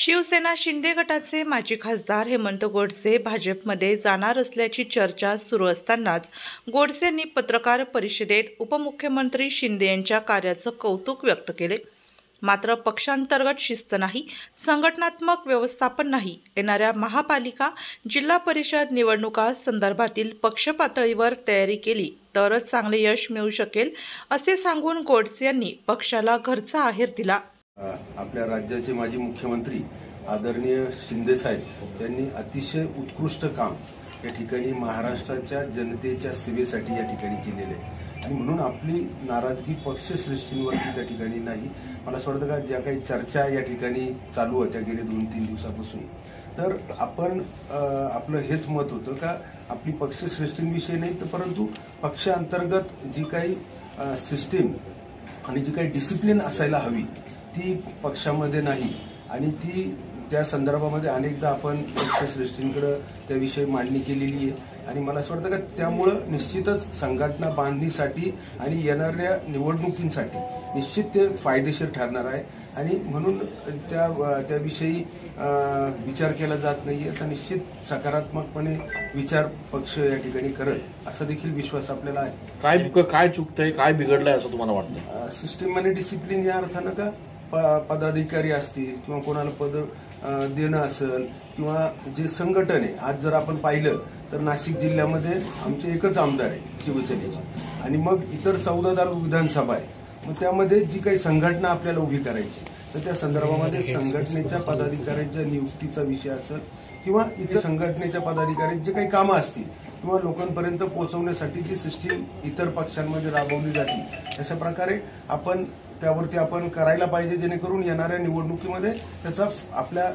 शिवसेना शिंदे गटाचे माजी खासदार हेमंत गोडसे भाजपमध्ये जाणार असल्याची चर्चा सुरू असतानाच गोडसे यांनी पत्रकार परिषदेत उपमुख्यमंत्री शिंदे यांच्या कार्याचं कौतुक व्यक्त केले। मात्र पक्षांतर्गत शिस्त नाही, संघटनात्मक व्यवस्थापन नाही, येणाऱ्या महापालिका जिल्हा परिषद निवडणुका संदर्भातील पक्ष पातळीवर तयारी केली तरच चांगले यश मिळू शकेल असे सांगून गोडसे यांनी पक्षाला घरचा आहेर दिला। आपल्या राज्याचे माजी मुख्यमंत्री आदरणीय शिंदे साहेब यांनी अतिशय उत्कृष्ट काम या ठिकाणी महाराष्ट्राच्या जनतेच्या सेवेसाठी या ठिकाणी केलेले आहे आणि म्हणून आपली नाराजगी पक्षश्रेष्ठींवरती त्या ठिकाणी नाही। मला असं वाटतं का ज्या काही चर्चा या ठिकाणी चालू होत्या गेले 2-3 दिवसापासून, तर आपण आपलं हेच मत होतं का आपली पक्षश्रेष्ठींविषयी नाही तर परंतु पक्षांतर्गत जी काही सिस्टीम आणि जी काही डिसिप्लिन असायला हवी ती पक्षामध्ये नाही आणि ती त्या संदर्भामध्ये अनेकदा आपण पक्षश्रेष्ठींकडे त्याविषयी मांडणी केलेली आहे आणि मला असं वाटतं का त्यामुळं निश्चितच संघटना बांधणीसाठी आणि येणाऱ्या निवडणुकींसाठी निश्चित ते फायदेशीर ठरणार आहे आणि म्हणून त्याविषयी विचार केला जात नाहीये तर निश्चित सकारात्मकपणे विचार पक्ष या ठिकाणी करेल असा देखील विश्वास आपल्याला आहे। काय चुकतंय, काय बिघडलंय असं तुम्हाला वाटतं? सिस्टीम आणि डिसिप्लिन या अर्थानं का पदाधिकारी असतील किंवा कोणाला पद देणं असेल किंवा जे संघटन आहे, आज जर आपण पाहिलं तर नाशिक जिल्ह्यामध्ये आमचे एकच आमदार आहे शिवसेनेचे आणि मग इतर 14 विधानसभा आहे, मग त्यामध्ये जी काही संघटना आपल्याला उभी करायची तर त्या संदर्भामध्ये संघटनेच्या पदाधिकाऱ्यांच्या नियुक्तीचा विषय असेल किंवा इतर संघटनेच्या पदाधिकाऱ्यांची जे काही कामं असतील किंवा लोकांपर्यंत पोहोचवण्यासाठी जी सिस्टीम इतर पक्षांमध्ये राबवली जाते अशा प्रकारे आपण त्यावरती आपण करायला पाहिजे जेणेकरून येणाऱ्या निवडणुकीमध्ये त्याचा आपल्या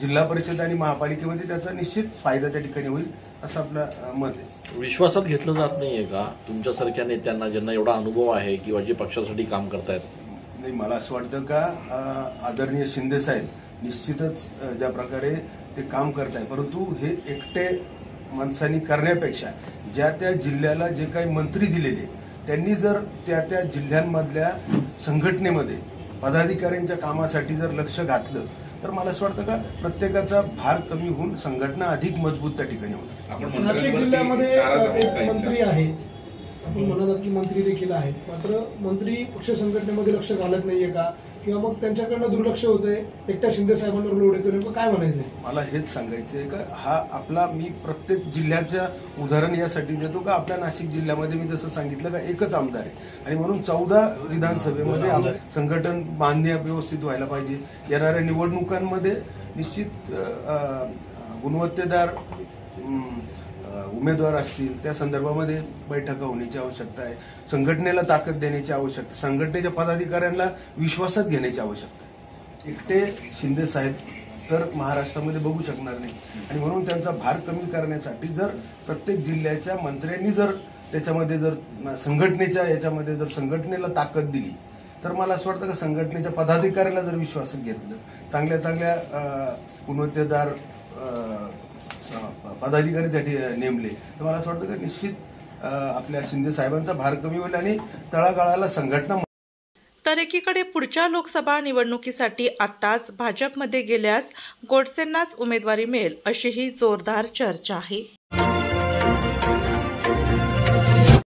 जिल्हा परिषद आणि महापालिकेमध्ये त्याचा निश्चित फायदा त्या ठिकाणी होईल असं आपलं मत आहे। विश्वासात घेतलं जात नाहीये का तुमच्यासारख्या नेत्यांना ज्यांना एवढा अनुभव आहे किंवा जे पक्षासाठी काम करतायत? नाही, मला असं वाटतं का आदरणीय शिंदे साहेब निश्चितच ज्या प्रकारे ते काम करताय परंतु हे एकटे माणसांनी करण्यापेक्षा ज्या त्या जिल्ह्याला जे काही मंत्री दिलेले त्यांनी जर त्या जिल्ह्यांमधल्या संघटनेमध्ये पदाधिकाऱ्यांच्या कामासाठी जर लक्ष घातलं तर मला असं वाटतं का प्रत्येकाचा भार कमी होऊन संघटना अधिक मजबूत त्या ठिकाणी होईल। नाशिक जिल्ह्यामध्ये एक मंत्री आहे, आपण म्हणालात की मंत्री देखील आहेत, मात्र मंत्री पक्ष संघटनेमध्ये लक्ष घालत नाहीये का किंवा मग त्यांच्याकडनं दुर्लक्ष होतंय, एकट्या शिंदे साहेबांवर लोड येतो, नेमकं काय म्हणायचंय? मला हेच सांगायचंय का हा आपला मी प्रत्येक जिल्ह्याचं उदाहरण यासाठी देतो का आपल्या नाशिक जिल्ह्यामध्ये मी जसं सांगितलं का एकच आमदार आहे आणि म्हणून 14 विधानसभेमध्ये संघटन बांधणी व्यवस्थित व्हायला पाहिजे। येणाऱ्या निवडणुकांमध्ये निश्चित गुणवत्तेदार उमेदवार असतील त्या संदर्भामध्ये बैठका होण्याची आवश्यकता आहे, संघटनेला ताकद देण्याची आवश्यकता, संघटनेच्या पदाधिकाऱ्यांना विश्वासात घेण्याची आवश्यकता आहे। एकटे शिंदे साहेब तर महाराष्ट्रामध्ये बघू शकणार नाही आणि म्हणून त्यांचा भार कमी करण्यासाठी जर प्रत्येक जिल्ह्याच्या मंत्र्यांनी जर त्याच्यामध्ये जर संघटनेच्या याच्यामध्ये जर संघटनेला ताकद दिली तर मला असं वाटतं का संघटनेच्या पदाधिकाऱ्याला जर विश्वासात घेतलं, चांगल्या गुणवत्तेदार पदाधिकारी त्यासाठी नेमले तर मला असं वाटतं की निश्चित आपल्या शिंदे साहेबांचा भार कमी होईल आणि तळागाळाला संघटना। तर एकीकडे पुढच्या लोकसभा निवडणुकीसाठी आताच भाजपमध्ये गेल्यास गोडसेंनाच उमेदवारी मिळेल अशीही जोरदार चर्चा आहे।